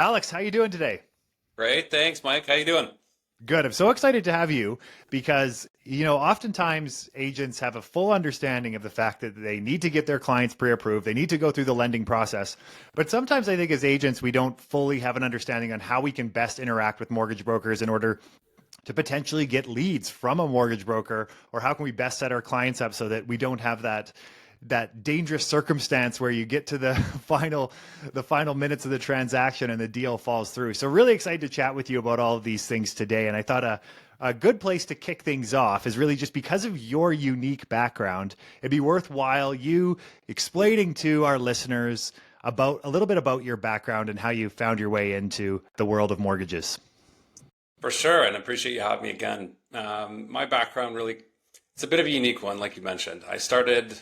Alex, how you doing today? Great, thanks, Mike. How you doing? Good. I'm so excited to have you because, oftentimes agents have a full understanding of the fact that they need to get their clients pre-approved. They need to go through the lending process. But sometimes I think as agents, we don't fully have an understanding on how we can best interact with mortgage brokers in order to potentially get leads from a mortgage broker, or how can we best set our clients up so that we don't have that dangerous circumstance where you get to the final minutes of the transaction and the deal falls through. So really excited to chat with you about all of these things today. And I thought a good place to kick things off is really just because of your unique background, it'd be worthwhile you explaining to our listeners about a little bit about your background and how you found your way into the world of mortgages. For sure, and I appreciate you having me again. My background really, it's a bit of a unique one, like you mentioned. I started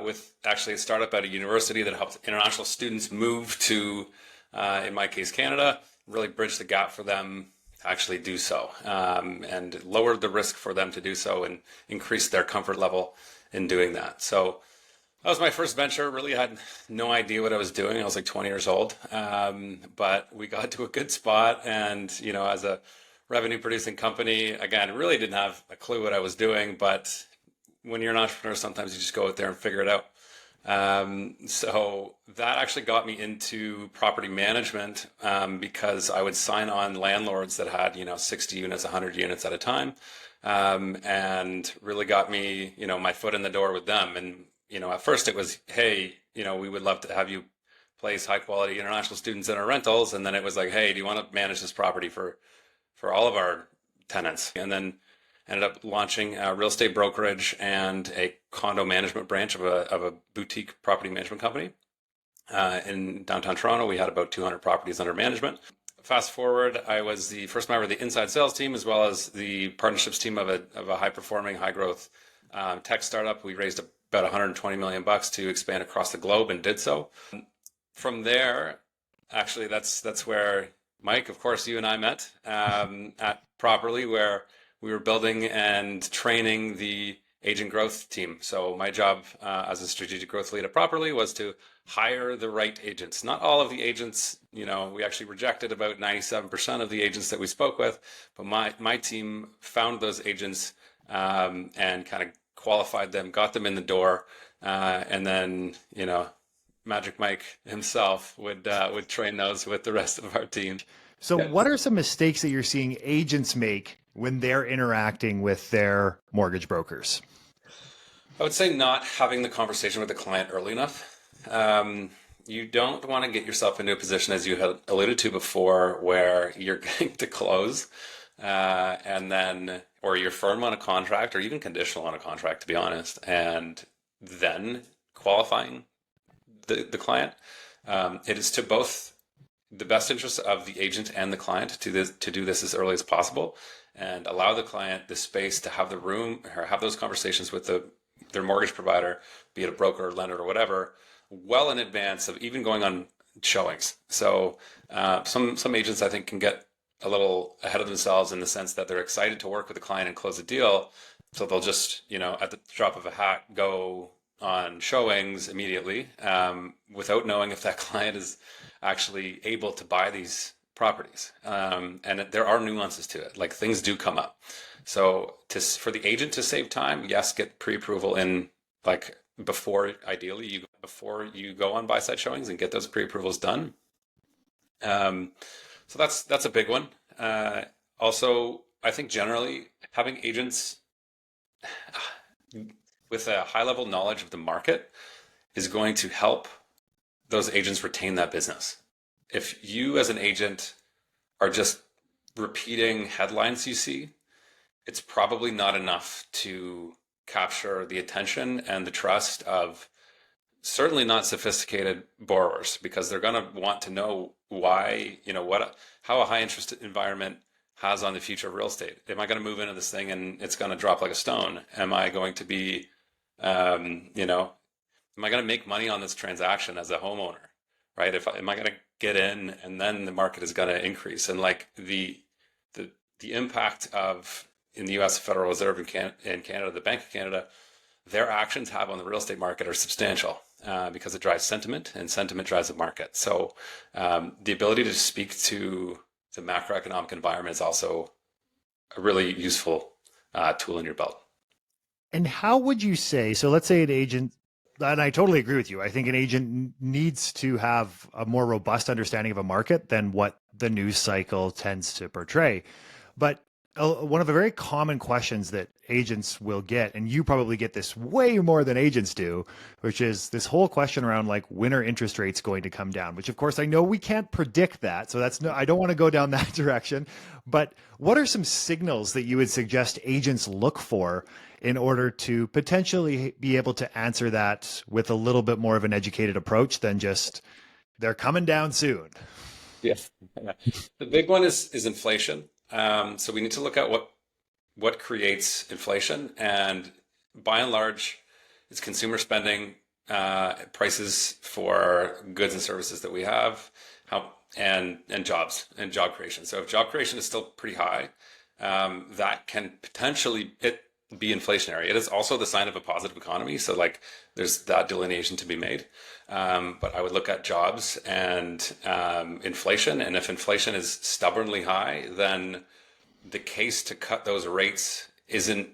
with actually a startup at a university that helped international students move to, in my case, Canada, really bridge the gap for them to actually do so, and lowered the risk for them to do so and increased their comfort level in doing that. So that was my first venture. Really had no idea what I was doing. I was like 20 years old, but we got to a good spot. And, as a revenue producing company, again, really didn't have a clue what I was doing. But when you're an entrepreneur, sometimes you just go out there and figure it out. So that actually got me into property management, because I would sign on landlords that had, 60 units, 100 units at a time, and really got me, my foot in the door with them. And at first it was, hey, we would love to have you place high quality international students in our rentals. And then it was like, hey, do you want to manage this property for all of our tenants? And then ended up launching a real estate brokerage and a condo management branch of a boutique property management company. In downtown Toronto, we had about 200 properties under management. Fast forward, I was the first member of the inside sales team, as well as the partnerships team of a high performing, high growth tech startup. We raised about 120 million bucks to expand across the globe, and did so. From there, actually, that's where Mike, of course, you and I met, at Properly, where we were building and training the agent growth team. So my job, as a strategic growth lead at Properly, was to hire the right agents. Not all of the agents, we actually rejected about 97% of the agents that we spoke with, but my team found those agents, and kind of qualified them, got them in the door, and then, Magic Mike himself would train those with the rest of our team. So Yeah. what are some mistakes that you're seeing agents make when they're interacting with their mortgage brokers? I would say not having the conversation with the client early enough. You don't want to get yourself into a position, as you had alluded to before, where you're going to close, and then, or you're firm on a contract, or even conditional on a contract, to be honest, and then qualifying the client. It is to both the best interest of the agent and the client to do this as early as possible, and allow the client the space to have the room or have those conversations with their mortgage provider, be it a broker or lender or whatever, well in advance of even going on showings. So some agents, I think, can get a little ahead of themselves in the sense that they're excited to work with the client and close a deal. So they'll just, at the drop of a hat, go on showings immediately, without knowing if that client is actually able to buy these properties. And there are nuances to it, like things do come up. So for the agent to save time, yes, get pre-approval in, like, before you go on buy side showings, and get those pre-approvals done. So that's a big one. Also, I think generally having agents with a high level knowledge of the market is going to help those agents retain that business. If you as an agent are just repeating headlines you see, it's probably not enough to capture the attention and the trust of certainly not sophisticated borrowers, because they're going to want to know why, how a high interest environment has on the future of real estate. Am I going to move into this thing and it's going to drop like a stone? Am I going to be, am I going to make money on this transaction as a homeowner, right? Am I going to get in and then the market is going to increase? And like the impact of, in the U.S. Federal Reserve and Canada, the Bank of Canada, their actions have on the real estate market are substantial. because it drives sentiment, and sentiment drives the market. So the ability to speak to the macroeconomic environment is also a really useful tool in your belt. And how would you say, so let's say an agent, and I totally agree with you. I think an agent needs to have a more robust understanding of a market than what the news cycle tends to portray. But one of the very common questions that agents will get, and you probably get this way more than agents do, which is this whole question around like, when are interest rates going to come down? Which of course I know we can't predict that. So that's no, I don't want to go down that direction. But what are some signals that you would suggest agents look for in order to potentially be able to answer that with a little bit more of an educated approach than just they're coming down soon? Yeah. The big one is inflation. So we need to look at what creates inflation, and by and large, it's consumer spending, prices for goods and services that we have, and jobs and job creation. So if job creation is still pretty high, that can potentially be inflationary. It is also the sign of a positive economy. So like there's that delineation to be made. But I would look at jobs and inflation. And if inflation is stubbornly high, then the case to cut those rates isn't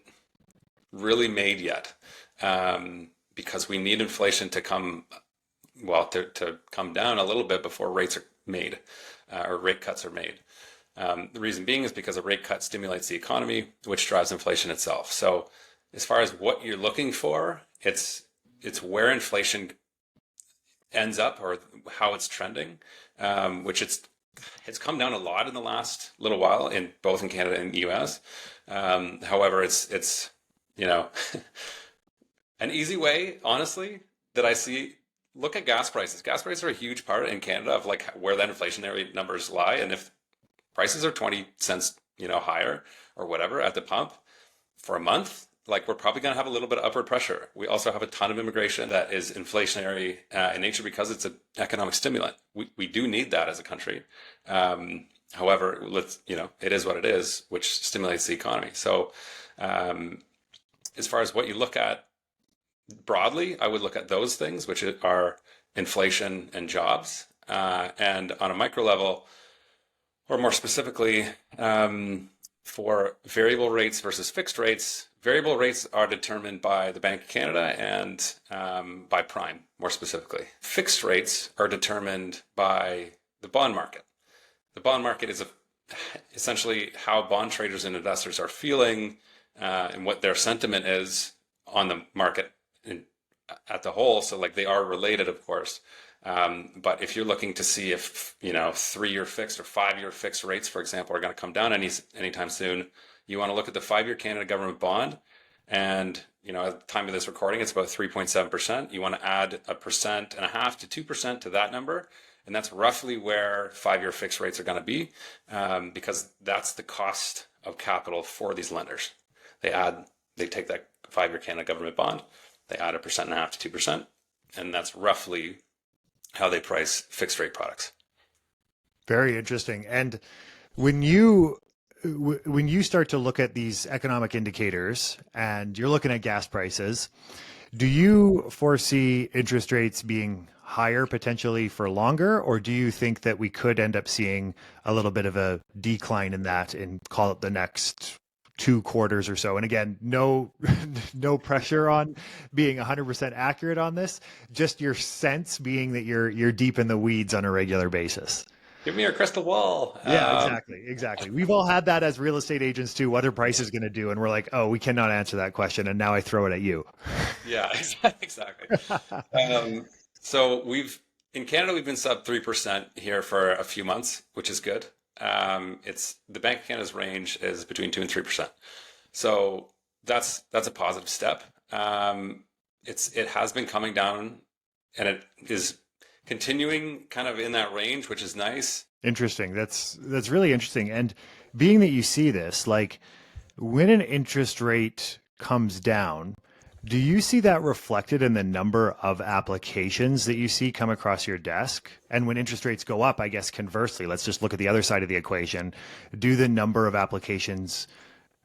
really made yet, because we need inflation to come, well, to come down a little bit before rates are made, or rate cuts are made. The reason being is because a rate cut stimulates the economy, which drives inflation itself. So as far as what you're looking for, it's where inflation ends up or how it's trending, which it's come down a lot in the last little while in both in Canada and US. However, it's an easy way, honestly, that I see. Look at gas prices. Gas prices are a huge part in Canada of like where that inflationary numbers lie, and if prices are 20 cents, higher or whatever at the pump for a month, like we're probably going to have a little bit of upward pressure. We also have a ton of immigration that is inflationary in nature because it's an economic stimulant. We do need that as a country. However, it is what it is, which stimulates the economy. So as far as what you look at broadly, I would look at those things, which are inflation and jobs. And on a micro level, or more specifically, for variable rates versus fixed rates, variable rates are determined by the Bank of Canada and by Prime, more specifically. Fixed rates are determined by the bond market. The bond market is essentially how bond traders and investors are feeling, and what their sentiment is on the market at the whole. So like they are related, of course. But if you're looking to see if 3-year fixed or 5-year fixed rates, for example, are going to come down anytime soon, you want to look at the 5-year Canada government bond, and at the time of this recording, it's about 3.7%. You want to add 1.5% to 2% to that number, and that's roughly where 5-year fixed rates are going to be, because that's the cost of capital for these lenders. They take that 5-year Canada government bond, they add 1.5% to 2%, and that's roughly how they price fixed rate products. Very interesting. And when you start to look at these economic indicators and you're looking at gas prices, do you foresee interest rates being higher potentially for longer, or do you think that we could end up seeing a little bit of a decline in that in, call it, the next 2 quarters or so? And again, no pressure on being 100% accurate on this, just your sense being that you're deep in the weeds on a regular basis. Give me your crystal ball. Yeah, exactly. We've all had that as real estate agents too. What are prices going to do? And we're like, oh, we cannot answer that question. And now I throw it at you. Yeah, exactly. So in Canada, we've been sub 3% here for a few months, which is good. It's the Bank of Canada's range is between 2% and 3%. So that's a positive step. It has been coming down, and it is continuing kind of in that range, which is nice. Interesting. That's really interesting. And being that you see this, like when an interest rate comes down, do you see that reflected in the number of applications that you see come across your desk? And when interest rates go up, I guess conversely, let's just look at the other side of the equation. Do the number of applications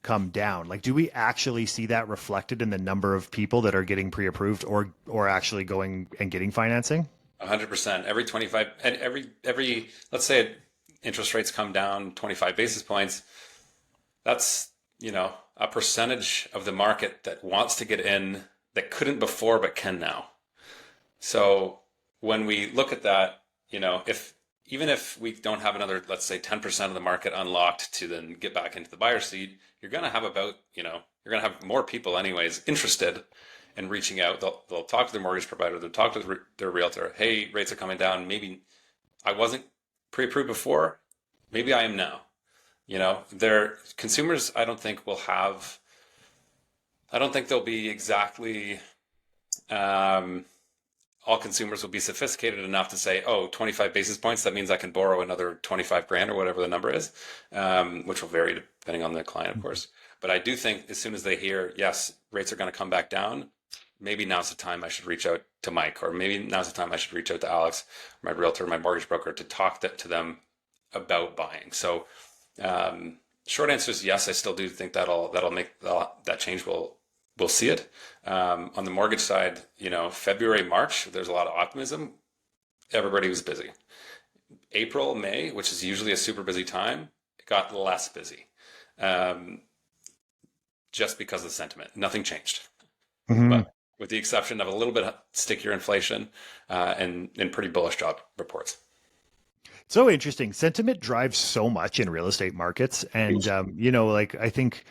come down? Like, do we actually see that reflected in the number of people that are getting pre-approved or actually going and getting financing? 100%. Every 25 and every let's say interest rates come down 25 basis points, that's, a percentage of the market that wants to get in that couldn't before but can now. So when we look at that, if even if we don't have another, let's say 10% of the market unlocked to then get back into the buyer seat, you're going to have you're going to have more people anyways interested in reaching out. They'll talk to their mortgage provider, they'll talk to their realtor. Hey, rates are coming down. Maybe I wasn't pre-approved before. Maybe I am now. Their consumers, I don't think they'll be exactly, all consumers will be sophisticated enough to say, oh, 25 basis points, that means I can borrow another 25 grand or whatever the number is, which will vary depending on the client, of course. But I do think as soon as they hear, yes, rates are going to come back down, maybe now's the time I should reach out to Mike, or maybe now's the time I should reach out to Alex, my realtor, my mortgage broker, to talk to them about buying. So short answer is yes, I still do think that'll make that change. We'll see it. On the mortgage side, February, March, there's a lot of optimism. Everybody was busy. April, May, which is usually a super busy time, it got less busy. Just because of the sentiment. Nothing changed. Mm-hmm. But with the exception of a little bit stickier inflation and pretty bullish job reports. So interesting. Sentiment drives so much in real estate markets. And, like I think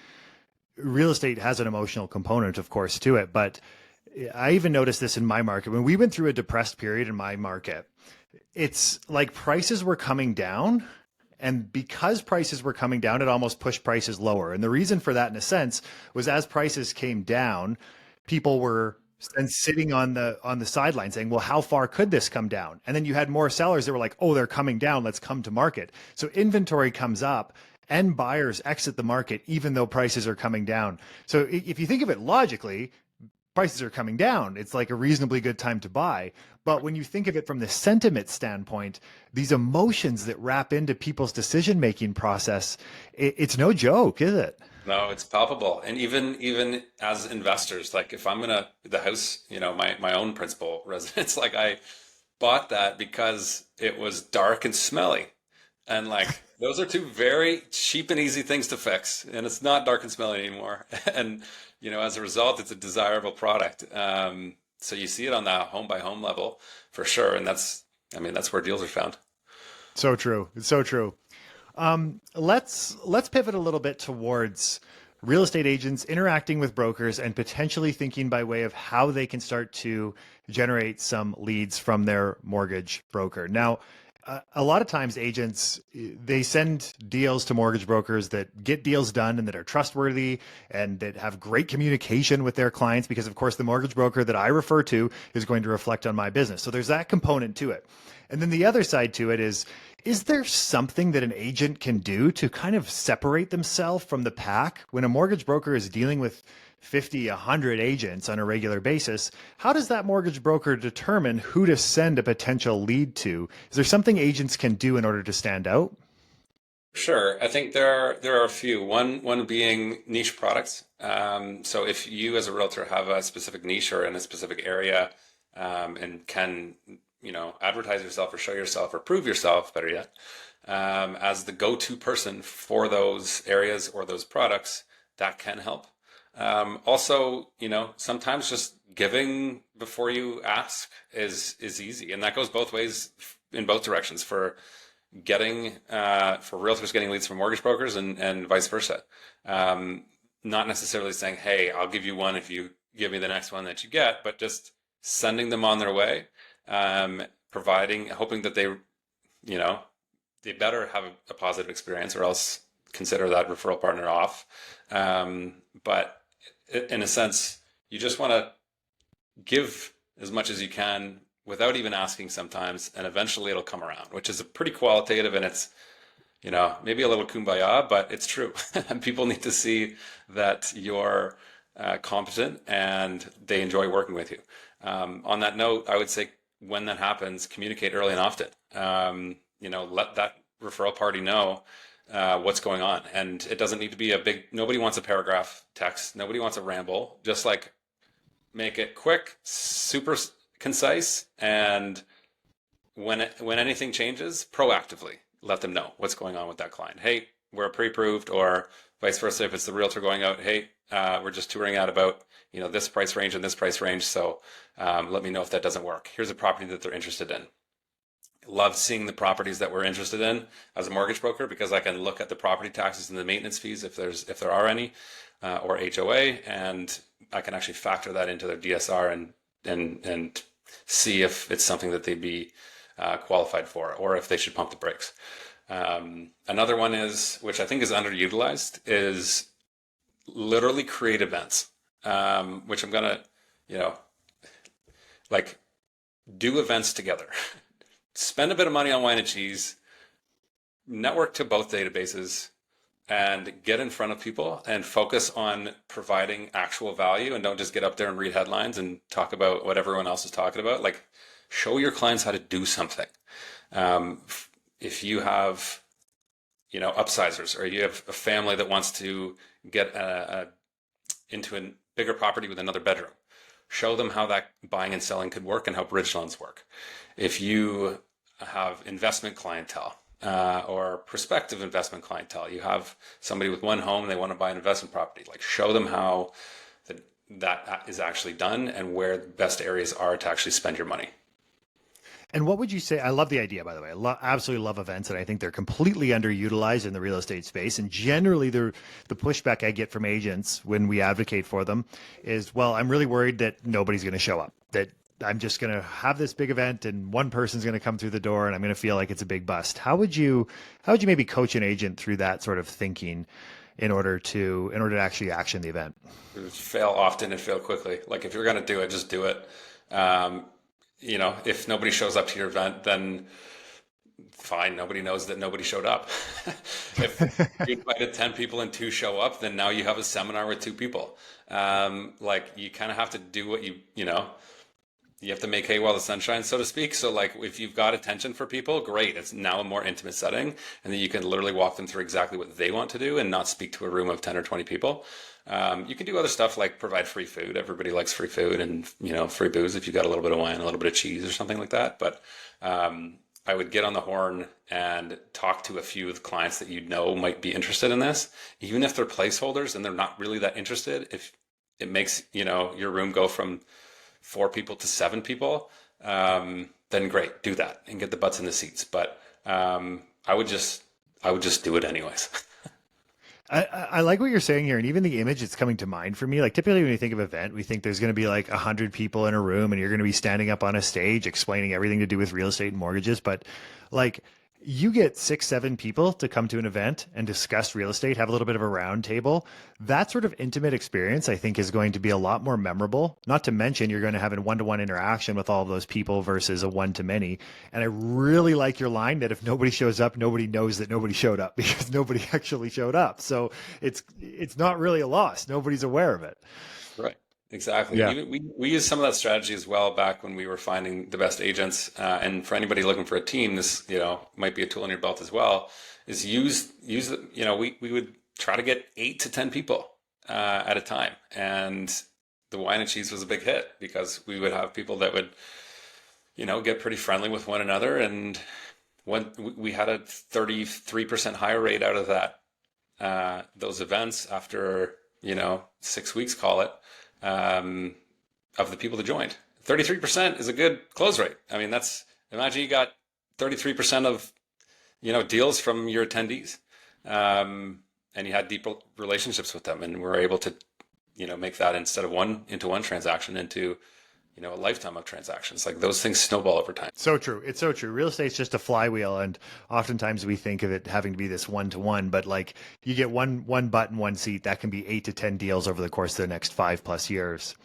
real estate has an emotional component, of course, to it. But I even noticed this in my market. When we went through a depressed period in my market, it's like prices were coming down. And because prices were coming down, it almost pushed prices lower. And the reason for that, in a sense, was as prices came down, people were then sitting on the sideline saying, well, how far could this come down? And then you had more sellers that were like, oh, they're coming down, let's come to market. So inventory comes up and buyers exit the market, even though prices are coming down. So if you think of it logically, prices are coming down. It's like a reasonably good time to buy. But when you think of it from the sentiment standpoint, these emotions that wrap into people's decision-making process, it's no joke, is it? No, it's palpable. And even as investors, like if I'm gonna the house, my own principal residence, like I bought that because it was dark and smelly. And like those are two very cheap and easy things to fix. And it's not dark and smelly anymore. And as a result, it's a desirable product. So you see it on the home by home level for sure. And that's where deals are found. So true. It's so true. Let's pivot a little bit towards real estate agents interacting with brokers and potentially thinking by way of how they can start to generate some leads from their mortgage broker. Now, a lot of times agents, they send deals to mortgage brokers that get deals done and that are trustworthy and that have great communication with their clients, because of course the mortgage broker that I refer to is going to reflect on my business. So there's that component to it. And then the other side to it is there something that an agent can do to kind of separate themselves from the pack? When a mortgage broker is dealing with 50, 100 agents on a regular basis, how does that mortgage broker determine who to send a potential lead to? Is there something agents can do in order to stand out? Sure. I think there are a few. One being niche products. So if you as a realtor have a specific niche or in a specific area, and can advertise yourself or show yourself or prove yourself, better yet, as the go-to person for those areas or those products, that can help. Also, sometimes just giving before you ask is easy, and that goes both ways in both directions for realtors getting leads from mortgage brokers and vice versa. Not necessarily saying, hey, I'll give you one if you give me the next one that you get, but just sending them on their way, hoping that they better have a positive experience or else consider that referral partner off. But in a sense, you just want to give as much as you can without even asking sometimes, and eventually it'll come around, which is a pretty qualitative, and it's, maybe a little kumbaya, but it's true. And people need to see that you're competent and they enjoy working with you. On that note, I would say when that happens, communicate early and often. Let that referral party know what's going on. And it doesn't need to be a big, nobody wants a paragraph text. Nobody wants a ramble. Just like make it quick, super concise. And when anything changes, proactively let them know what's going on with that client. Hey, we're pre-approved, or vice versa. If it's the realtor going out, hey, we're just touring out about this price range and this price range. So let me know if that doesn't work. Here's a property that they're interested in. Love seeing the properties that we're interested in as a mortgage broker, because I can look at the property taxes and the maintenance fees if there are any, or HOA, and I can actually factor that into their DSR and see if it's something that they'd be qualified for, or if they should pump the brakes. Another one is, which I think is underutilized, is literally create events, which I'm gonna, like do events together. Spend a bit of money on wine and cheese, network to both databases, and get in front of people and focus on providing actual value, and don't just get up there and read headlines and talk about what everyone else is talking about. Like, show your clients how to do something. If you have, upsizers, or you have a family that wants to get into a bigger property with another bedroom, show them how that buying and selling could work and how bridge loans work. If you have investment clientele, or prospective investment clientele, you have somebody with one home, they want to buy an investment property, like show them how that is actually done and where the best areas are to actually spend your money. And what would you say? I love the idea, by the way. I absolutely love events, and I think they're completely underutilized in the real estate space. And generally, the pushback I get from agents when we advocate for them is, well, I'm really worried that nobody's going to show up, that I'm just going to have this big event and one person's going to come through the door and I'm going to feel like it's a big bust. How would you maybe coach an agent through that sort of thinking in order to actually action the event? Fail often and fail quickly. Like, if you're going to do it, just do it. If nobody shows up to your event, then fine, nobody knows that nobody showed up. If you invited 10 people and 2 show up, then now you have a seminar with 2 people. Like, you kind of have to do what you have to make hay while the sun shines, so to speak. So like, if you've got attention for people, great. It's now a more intimate setting, and then you can literally walk them through exactly what they want to do and not speak to a room of 10 or 20 people. You can do other stuff like provide free food. Everybody likes free food, and free booze if you got a little bit of wine, a little bit of cheese or something like that. But I would get on the horn and talk to a few of the clients that might be interested in this, even if they're placeholders and they're not really that interested. If it makes your room go from 4 people to 7 people, then great, do that and get the butts in the seats. But I would just do it anyways. I like what you're saying here, and even the image that's coming to mind for me. Like, typically when you think of event, we think there's going to be like 100 people in a room, and you're going to be standing up on a stage explaining everything to do with real estate and mortgages. But like, you get 6-7 people to come to an event and discuss real estate, have a little bit of a round table. That sort of intimate experience, I think, is going to be a lot more memorable. Not to mention, you're going to have a one-to-one interaction with all of those people versus a one-to-many. And I really like your line that if nobody shows up, nobody knows that nobody showed up, because nobody actually showed up. So it's not really a loss. Nobody's aware of it. Right. Exactly. Yeah. We used some of that strategy as well back when we were finding the best agents. And for anybody looking for a team, this might be a tool in your belt as well. Is use we would try to get 8 to 10 people at a time, and the wine and cheese was a big hit because we would have people that would get pretty friendly with one another, and when we had a 33% higher rate out of those events after 6 weeks, call it. Of the people that joined. 33% is a good close rate. I mean, imagine you got 33% of, deals from your attendees, and you had deep relationships with them, and we're able to, make that instead of one transaction into, a lifetime of transactions. Like, those things snowball over time. So true. It's so true. Real estate's just a flywheel, and oftentimes we think of it having to be this one-to-one, but like, you get one button, one seat, that can be 8 to 10 deals over the course of the next 5+ years.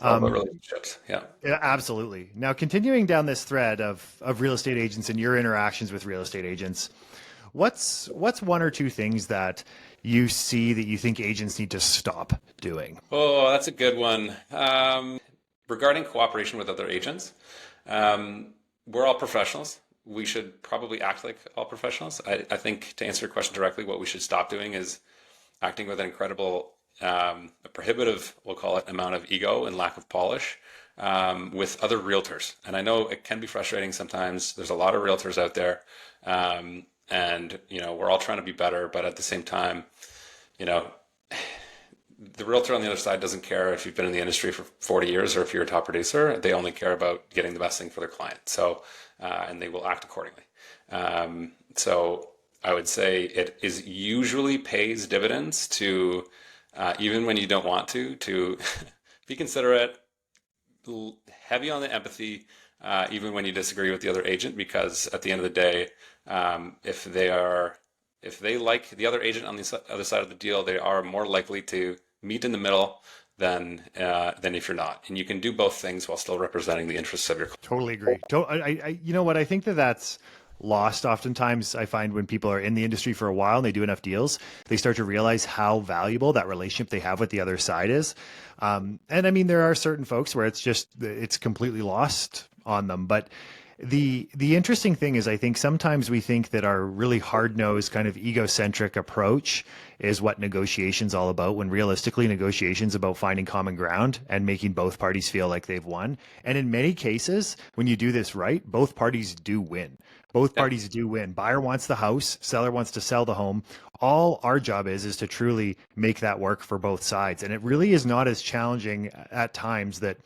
Relationships. Yeah, absolutely. Now, continuing down this thread of real estate agents and your interactions with real estate agents, what's 1 or 2 things that you see that you think agents need to stop doing? Oh, that's a good one. Regarding cooperation with other agents, we're all professionals. we should probably act like all professionals. I think to answer your question directly, what we should stop doing is acting with an incredible, a prohibitive, we'll call it, amount of ego and lack of polish with other realtors. And I know it can be frustrating sometimes. There's a lot of realtors out there, and we're all trying to be better, but at the same time, you know, the realtor on the other side doesn't care if you've been in the industry for 40 years or if you're a top producer. They only care about getting the best thing for their client. So, and they will act accordingly. So I would say it is usually pays dividends to, even when you don't want to be considerate, heavy on the empathy, even when you disagree with the other agent, because at the end of the day, if they like the other agent on the other side of the deal, they are more likely to meet in the middle than if you're not. And you can do both things while still representing the interests of your client. Totally agree. You know what? I think that's lost oftentimes. I find when people are in the industry for a while and they do enough deals, they start to realize how valuable that relationship they have with the other side is. And I mean, there are certain folks where it's completely lost on them. But the interesting thing is, I think sometimes we think that our really hard-nosed kind of egocentric approach is what negotiation's all about, when realistically negotiation's about finding common ground and making both parties feel like they've won. And in many cases, when you do this right, both parties do win. Both parties do win. Buyer wants the house, seller wants to sell the home. All our job is to truly make that work for both sides. And it really is not as challenging at times that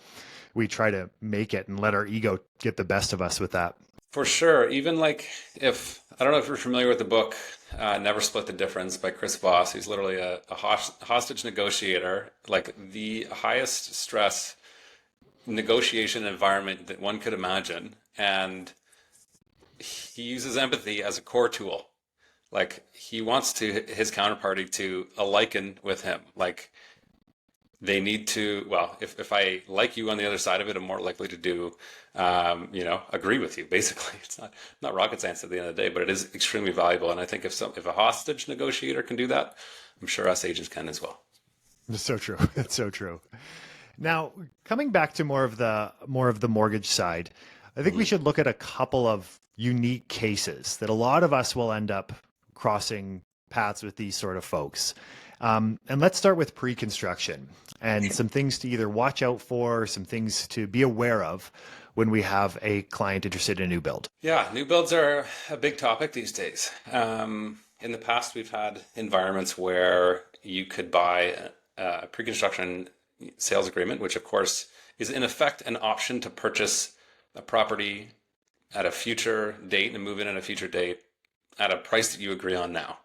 we try to make it and let our ego get the best of us with that. For sure. Even like I don't know if you're familiar with the book, Never Split the Difference by Chris Voss. He's literally a hostage negotiator, like the highest stress negotiation environment that one could imagine. And he uses empathy as a core tool. Like he wants his counterparty to liken with him. Like they need to, well, if I like you on the other side of it, I'm more likely to do, agree with you. Basically, it's not rocket science at the end of the day, but it is extremely valuable. And I think if a hostage negotiator can do that, I'm sure us agents can as well. It's so true. It's so true. Now, coming back to more of the mortgage side, I think we should look at a couple of unique cases that a lot of us will end up crossing paths with these sort of folks. And let's start with pre-construction and some things to either watch out for, some things to be aware of when we have a client interested in a new build. Yeah, new builds are a big topic these days. In the past, we've had environments where you could buy a pre-construction sales agreement, which of course is in effect an option to purchase a property at a future date and move in at a future date at a price that you agree on now.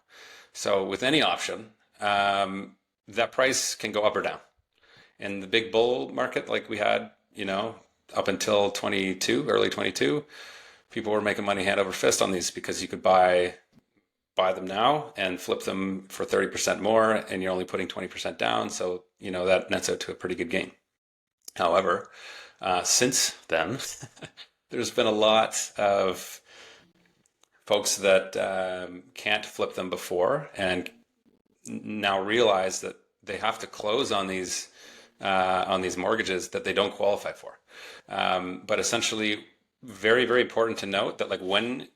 So with any option, that price can go up or down. In the big bull market, like we had, up until early 22, people were making money hand over fist on these because you could buy them now and flip them for 30% more, and you're only putting 20% down. So, that nets out to a pretty good gain. However, since then, there's been a lot of folks that can't flip them before and now realize that they have to close on these mortgages that they don't qualify for. But essentially, very, very important to note that like when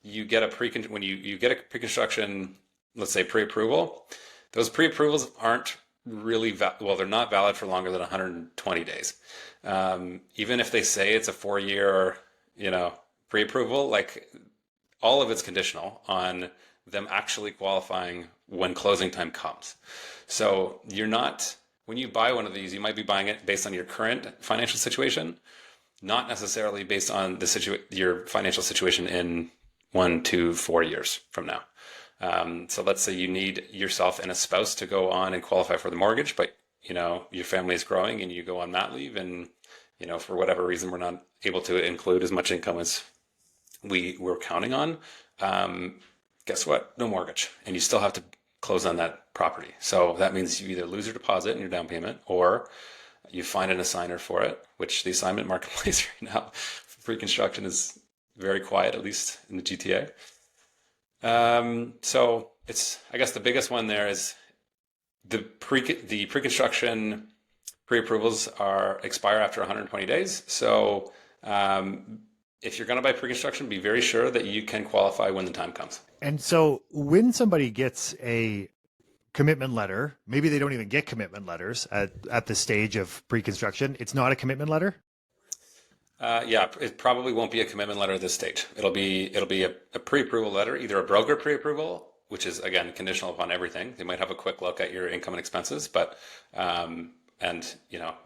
you get a pre-construction, let's say pre-approval, those pre-approvals aren't really they're not valid for longer than 120 days. Even if they say it's a 4-year, pre-approval, like all of it's conditional on them actually qualifying when closing time comes. So when you buy one of these, you might be buying it based on your current financial situation, not necessarily based on your financial situation in 1 to 4 years from now. So let's say you need yourself and a spouse to go on and qualify for the mortgage, but your family is growing and you go on mat leave, and for whatever reason we're not able to include as much income as we were counting on. Guess what? No mortgage, and you still have to close on that property. So that means you either lose your deposit and your down payment, or you find an assigner for it, which the assignment marketplace right now for pre-construction is very quiet, at least in the GTA. So I guess the biggest one there is the pre-construction pre-approvals expire after 120 days. So if you're going to buy pre-construction, be very sure that you can qualify when the time comes. And so when somebody gets a commitment letter, maybe they don't even get commitment letters at the stage of pre-construction. It's not a commitment letter. Yeah, it probably won't be a commitment letter at this stage. It'll be a pre-approval letter, either a broker pre-approval, which is again conditional upon everything. They might have a quick look at your income and expenses, but and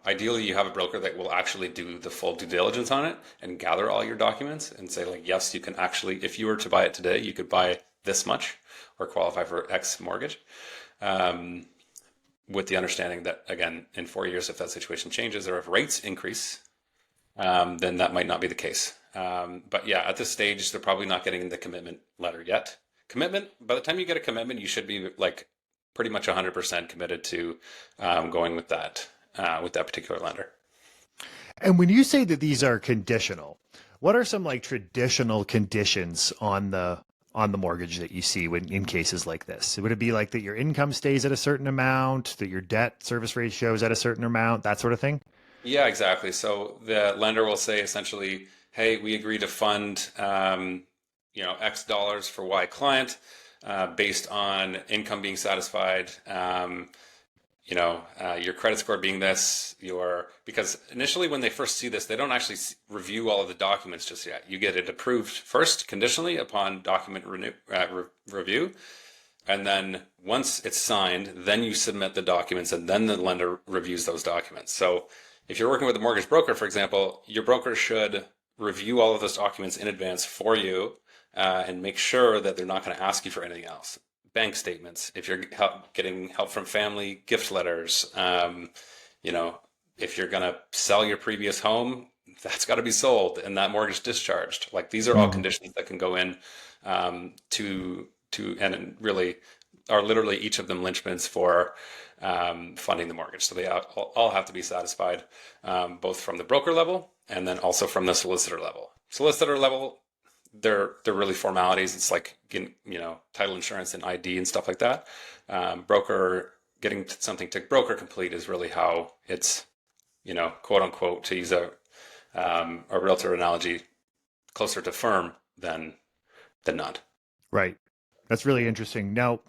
ideally you have a broker that will actually do the full due diligence on it and gather all your documents and say like, yes, you can actually, if you were to buy it today, you could buy this much or qualify for X mortgage. With the understanding that again, in 4 years, if that situation changes or if rates increase, then that might not be the case. But yeah, at this stage, they're probably not getting the commitment letter yet. Commitment, by the time you get a commitment, you should be like pretty much 100% committed to going with that particular lender. And when you say that these are conditional, what are some like traditional conditions on the mortgage that you see when in cases like this? Would it be like that your income stays at a certain amount, that your debt service ratio is at a certain amount, that sort of thing? Yeah, exactly. So the lender will say essentially, hey, we agree to fund, X dollars for Y client based on income being satisfied, your credit score being this, because initially when they first see this, they don't actually review all of the documents just yet. You get it approved first conditionally upon document review. And then once it's signed, then you submit the documents and then the lender reviews those documents. So if you're working with a mortgage broker, for example, your broker should review all of those documents in advance for you and make sure that they're not going to ask you for anything else. Bank statements, if you're getting help from family, gift letters, if you're going to sell your previous home, that's got to be sold and that mortgage discharged. Like these are all conditions that can go in and really are literally each of them linchpins for funding the mortgage. So they all have to be satisfied, both from the broker level and then also from the solicitor level. Solicitor level, they're really formalities. It's like, title insurance and ID and stuff like that. Broker, getting something to broker complete is really how it's, quote unquote, to use a realtor analogy, closer to firm than not. Right. That's really interesting. Now,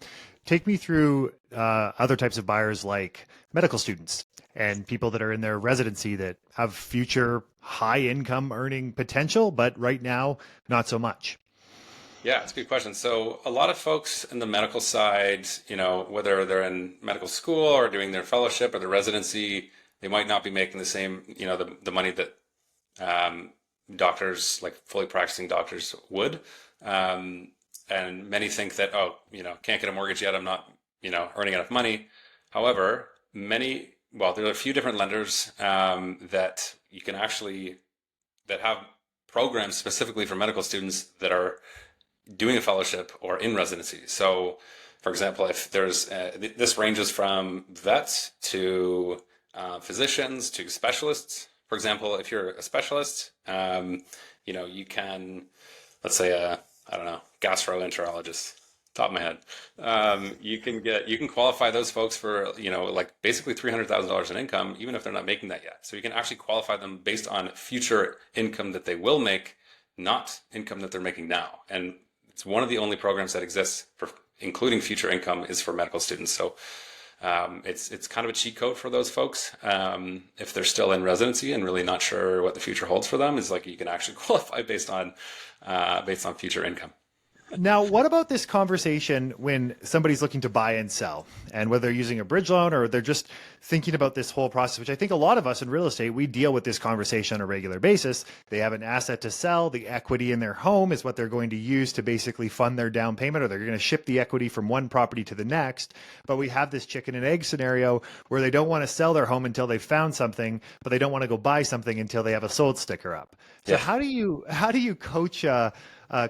take me through other types of buyers like medical students and people that are in their residency that have future high income earning potential, but right now, not so much. Yeah, it's a good question. So a lot of folks in the medical side, whether they're in medical school or doing their fellowship or their residency, they might not be making the same, the money that doctors, like fully practicing doctors would. And many think that, can't get a mortgage yet. I'm not, earning enough money. However, there are a few different lenders that you can that have programs specifically for medical students that are doing a fellowship or in residency. So, for example, if there's, this ranges from vets to physicians to specialists. For example, if you're a specialist, you can, let's say, I don't know, gastroenterologist, top of my head. You can qualify those folks for, like basically $300,000 in income, even if they're not making that yet. So you can actually qualify them based on future income that they will make, not income that they're making now. And it's one of the only programs that exists for including future income is for medical students. So it's kind of a cheat code for those folks. If they're still in residency and really not sure what the future holds for them, is like you can actually qualify based on future income. Now, what about this conversation when somebody's looking to buy and sell, and whether they're using a bridge loan or they're just thinking about this whole process, which I think a lot of us in real estate, we deal with this conversation on a regular basis. They have an asset to sell. The equity in their home is what they're going to use to basically fund their down payment, or they're going to ship the equity from one property to the next. But we have this chicken and egg scenario where they don't want to sell their home until they've found something, but they don't want to go buy something until they have a sold sticker up. So how do you coach a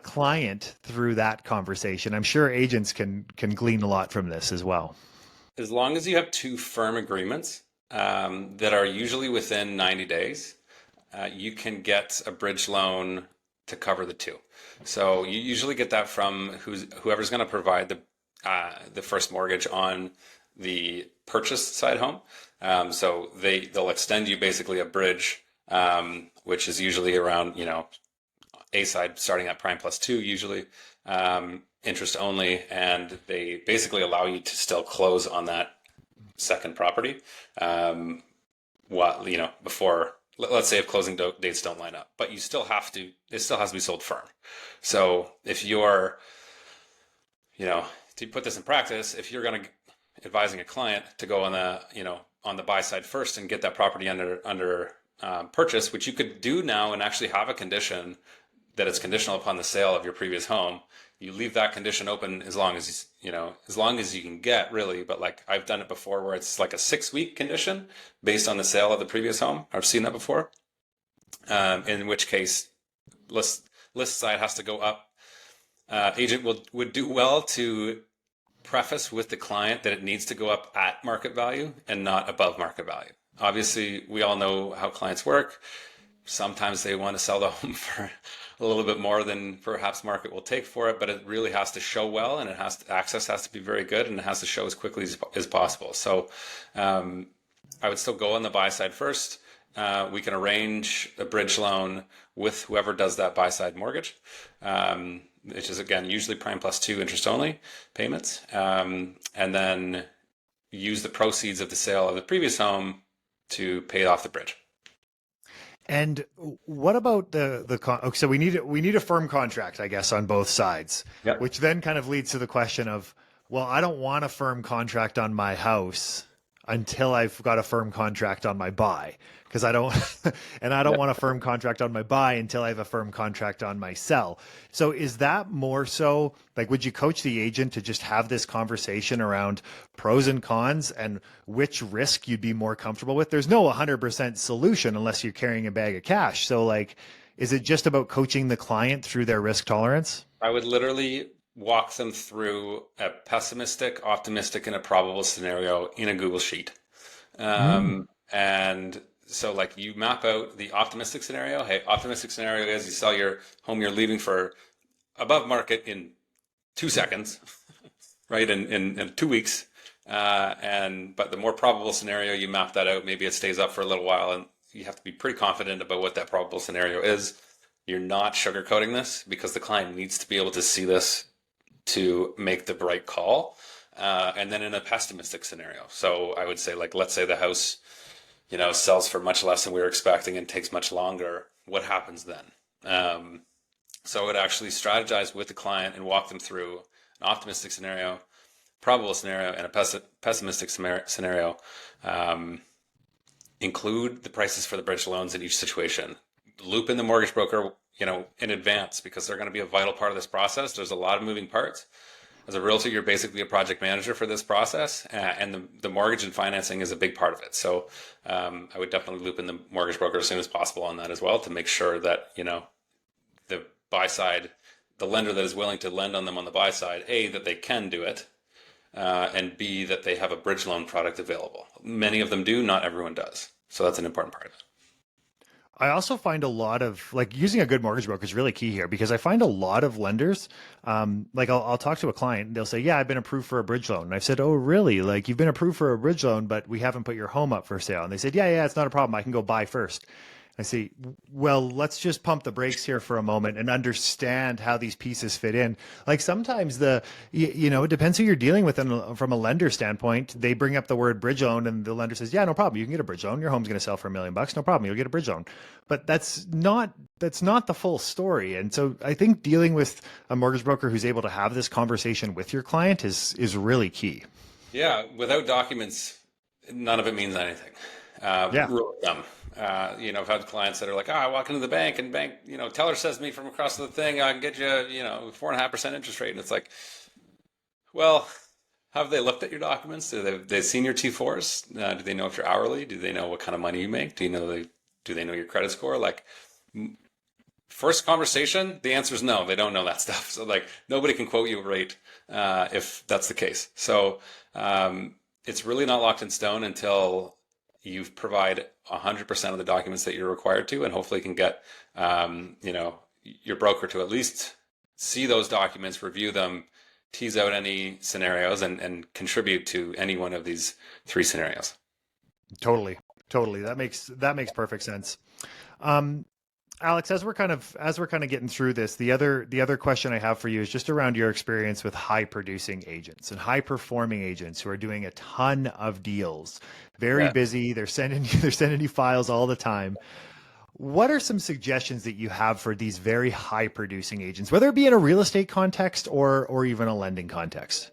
client through that conversation? I'm sure agents can glean a lot from this as well. As long as you have two firm agreements that are usually within 90 days, you can get a bridge loan to cover the two. So you usually get that from whoever's going to provide the first mortgage on the purchase side home. So they'll extend you basically a bridge, which is usually around A side starting at prime plus 2 usually, interest only, and they basically allow you to still close on that second property. Before, let's say if closing dates don't line up, but you still have to, it still has to be sold firm. So if you're, to put this in practice, if you're going to advising a client to go on the buy side first and get that property under purchase, which you could do now and actually have a condition that it's conditional upon the sale of your previous home. You leave that condition open as long as you can get, really. But like I've done it before where it's like a 6-week condition based on the sale of the previous home. I've seen that before. In which case list side has to go up. Agent would do well to preface with the client that it needs to go up at market value and not above market value. Obviously, we all know how clients work. Sometimes they want to sell the home for a little bit more than perhaps market will take for it, but it really has to show well, and access has to be very good, and it has to show as quickly as possible. So I would still go on the buy side first. We can arrange a bridge loan with whoever does that buy side mortgage, which is, again, usually prime plus 2 interest only payments, and then use the proceeds of the sale of the previous home to pay off the bridge. And what about so we need a firm contract, I guess, on both sides, Yep. which then kind of leads to the question of, well, I don't want a firm contract on my house until I've got a firm contract on my buy, because I don't want a firm contract on my buy until I have a firm contract on my sell. So is that more so, like, would you coach the agent to just have this conversation around pros and cons and which risk you'd be more comfortable with? There's no 100% solution unless you're carrying a bag of cash. So like, is it just about coaching the client through their risk tolerance? I would literally walk them through a pessimistic, optimistic, and a probable scenario in a Google Sheet. And so like you map out the optimistic scenario. Hey, optimistic scenario is you sell your home you're leaving for above market in 2 seconds, right? In 2 weeks. But the more probable scenario, you map that out. Maybe it stays up for a little while, and you have to be pretty confident about what that probable scenario is. You're not sugarcoating this because the client needs to be able to see this to make the right call. And then in a pessimistic scenario. So I would say, like, let's say the house, sells for much less than we were expecting and takes much longer. What happens then? So I would actually strategize with the client and walk them through an optimistic scenario, probable scenario, and a pessimistic scenario. Include the prices for the bridge loans in each situation. Loop in the mortgage broker, in advance, because they're going to be a vital part of this process. There's a lot of moving parts. As a realtor, you're basically a project manager for this process, and the mortgage and financing is a big part of it. So I would definitely loop in the mortgage broker as soon as possible on that as well, to make sure that, the buy side, the lender that is willing to lend on them on the buy side, A, that they can do it, and B, that they have a bridge loan product available. Many of them do, not everyone does. So that's an important part of it. I also find a lot of, like, using a good mortgage broker is really key here, because I find a lot of lenders, like I'll talk to a client and they'll say, yeah, I've been approved for a bridge loan. And I've said, oh, really? Like, you've been approved for a bridge loan, but we haven't put your home up for sale. And they said, yeah, it's not a problem. I can go buy first. I say, well, let's just pump the brakes here for a moment and understand how these pieces fit in. Like, sometimes it depends who you're dealing with. And from a lender standpoint, they bring up the word bridge loan and the lender says, yeah, no problem. You can get a bridge loan. Your home's going to sell for $1 million. No problem. You'll get a bridge loan. But that's not the full story. And so I think dealing with a mortgage broker who's able to have this conversation with your client is really key. Yeah. Without documents, none of it means anything. Rule of thumb. I've had clients that are like, I walk into the bank and teller says to me from across the thing, I can get you, 4.5% interest rate. And it's like, well, have they looked at your documents? Do they seen your T4s? Do they know if you're hourly? Do they know what kind of money you make? Do they know your credit score? Like, first conversation, the answer is no, they don't know that stuff. So like, nobody can quote you a rate if that's the case. So it's really not locked in stone until you provide 100% of the documents that you're required to, and hopefully can get, your broker to at least see those documents, review them, tease out any scenarios, and contribute to any one of these 3 scenarios. Totally. That makes perfect sense. Alex, as we're kind of getting through this, the other question I have for you is just around your experience with high producing agents and high performing agents who are doing a ton of deals. Very Yeah. busy. They're sending you files all the time. What are some suggestions that you have for these very high producing agents, whether it be in a real estate context or even a lending context?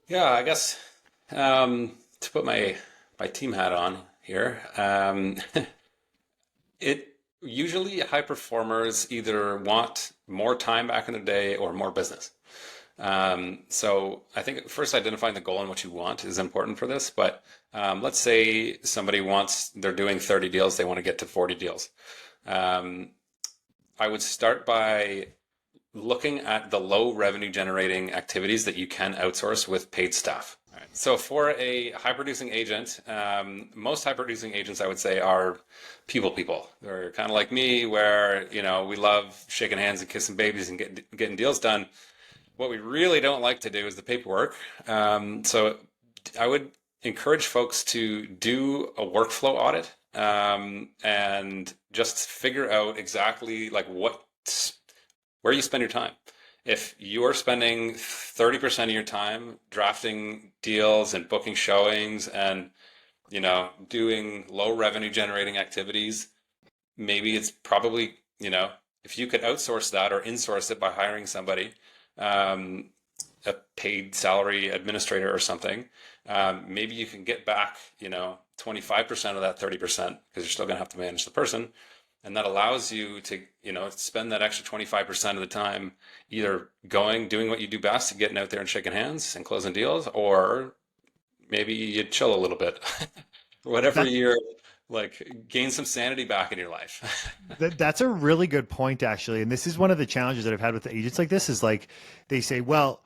Yeah, I guess to put my team hat on here, it usually high performers either want more time back in the day or more business. So I think first identifying the goal and what you want is important for this. But let's say somebody wants, they're doing 30 deals, they want to get to 40 deals. Um, I would start by looking at the low revenue generating activities that you can outsource with paid staff. All right. So for a high producing agent, most high producing agents I would say are people. They're kind of like me, where we love shaking hands and kissing babies and getting deals done. What we really don't like to do is the paperwork. So I would encourage folks to do a workflow audit, and just figure out exactly like where you spend your time. If you're spending 30% of your time drafting deals and booking showings and doing low revenue generating activities, maybe it's probably, if you could outsource that or insource it by hiring somebody, um, a paid salary administrator or something, maybe you can get back, 25% of that 30% because you're still going to have to manage the person. And that allows you to, spend that extra 25% of the time either doing what you do best, getting out there and shaking hands and closing deals, or maybe you chill a little bit. Whatever That, you're like, gain some sanity back in your life. that's a really good point, actually. And this is one of the challenges that I've had with the agents like this is like they say, well,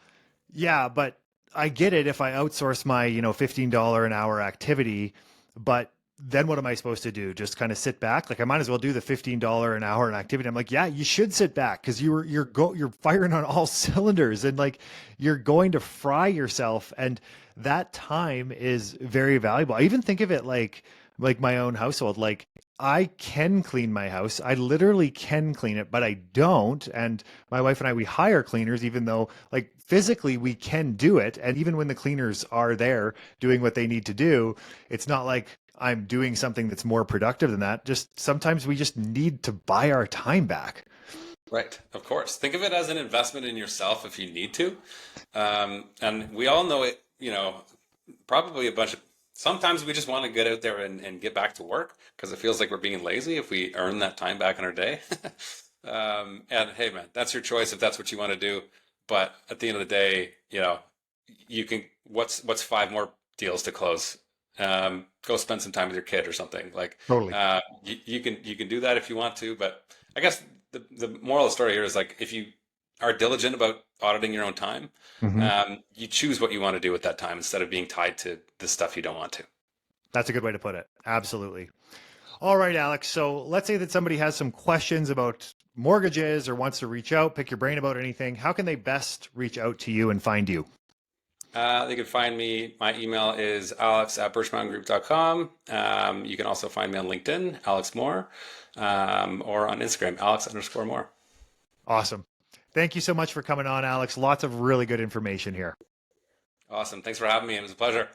yeah, but I get it if I outsource my, $15 an hour activity, but then what am I supposed to do? Just kind of sit back? Like I might as well do the $15 an hour an activity. I'm like, yeah, you should sit back because you're firing on all cylinders and like you're going to fry yourself, and that time is very valuable. I even think of it like my own household. Like I can clean my house. I literally can clean it, but I don't. And my wife and I, we hire cleaners, even though like physically we can do it. And even when the cleaners are there doing what they need to do, it's not like I'm doing something that's more productive than that. Just sometimes we just need to buy our time back. Right, of course. Think of it as an investment in yourself if you need to. And we all know it, probably a bunch of, sometimes we just want to get out there and get back to work because it feels like we're being lazy if we earn that time back in our day. And hey, man, that's your choice if that's what you want to do. But at the end of the day, you can, what's five more deals to close? Go spend some time with your kid or something. Like, Totally. you can do that if you want to, but I guess the moral of the story here is like if you are diligent about auditing your own time, Hmm. you choose what you want to do with that time instead of being tied to the stuff you don't want to. That's a good way to put it. Absolutely. All right, Alex. So let's say that somebody has some questions about mortgages or wants to reach out, pick your brain about anything. How can they best reach out to you and find you? They can find me. My email is alex@birchmountaingroup.com. You can also find me on LinkedIn, Alex Mohr, or on Instagram, Alex_Mohr. Awesome. Thank you so much for coming on, Alex. Lots of really good information here. Awesome. Thanks for having me. It was a pleasure.